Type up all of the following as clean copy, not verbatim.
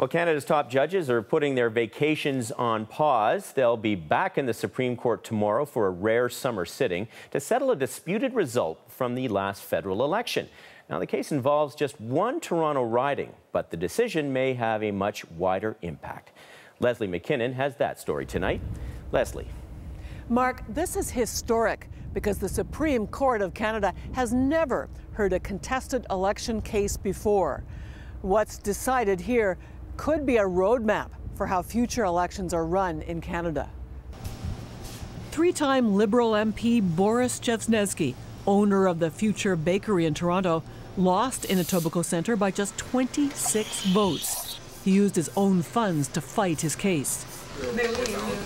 Well, Canada's top judges are putting their vacations on pause. They'll be back in the Supreme Court tomorrow for a rare summer sitting to settle a disputed result from the last federal election. Now, the case involves just one Toronto riding, but the decision may have a much wider impact. Leslie McKinnon has that story tonight. Leslie. Mark, this is historic because the Supreme Court of Canada has never heard a contested election case before. What's decided here could be a roadmap for how future elections are run in Canada. Three-time Liberal MP Boris Chevsneski, owner of the Future Bakery in Toronto, lost in Etobicoke Centre by just 26 votes. He used his own funds to fight his case.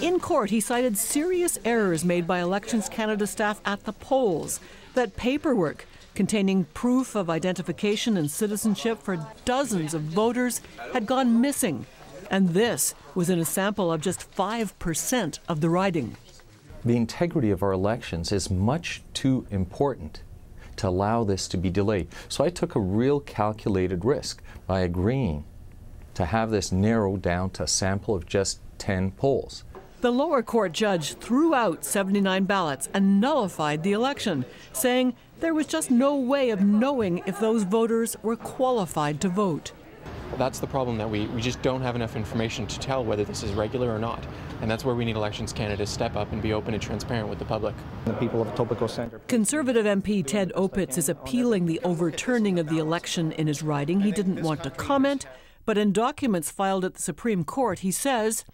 In court, he cited serious errors made by Elections Canada staff at the polls, that paperwork containing proof of identification and citizenship for dozens of voters had gone missing. And this was in a sample of just 5% of the riding. The integrity of our elections is much too important to allow this to be delayed. So I took a real calculated risk by agreeing to have this narrowed down to a sample of just 10 polls. The lower court judge threw out 79 ballots and nullified the election, saying there was just no way of knowing if those voters were qualified to vote. That's the problem, that we just don't have enough information to tell whether this is regular or not. And that's where we need Elections Canada to step up and be open and transparent with the public. The people of Etobicoke Centre. Conservative MP Ted Opitz is appealing the overturning of the election in his riding. He didn't want to comment, but in documents filed at the Supreme Court, he says,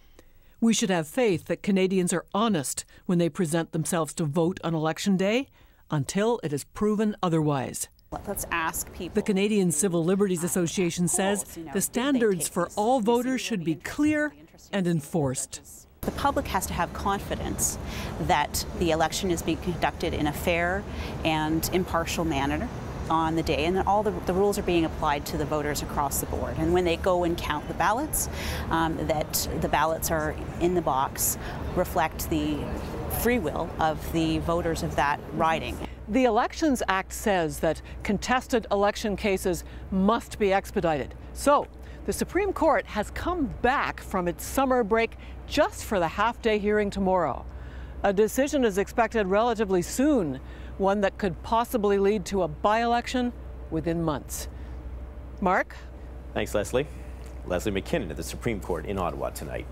"We should have faith that Canadians are honest when they present themselves to vote on Election Day until it is proven otherwise." Let's ask people. The Canadian Civil Liberties Association says the standards for all voters should be clear and enforced. The public has to have confidence that the election is being conducted in a fair and impartial manner on the day, and that all the rules are being applied to the voters across the board. And when they go and count the ballots, that the ballots are in the box, reflect the free will of the voters of that riding. The Elections Act says that contested election cases must be expedited. So the Supreme Court has come back from its summer break just for the half-day hearing tomorrow. A decision is expected relatively soon, one that could possibly lead to a by-election within months. Mark? Thanks, Leslie. Leslie McKinnon at the Supreme Court in Ottawa tonight.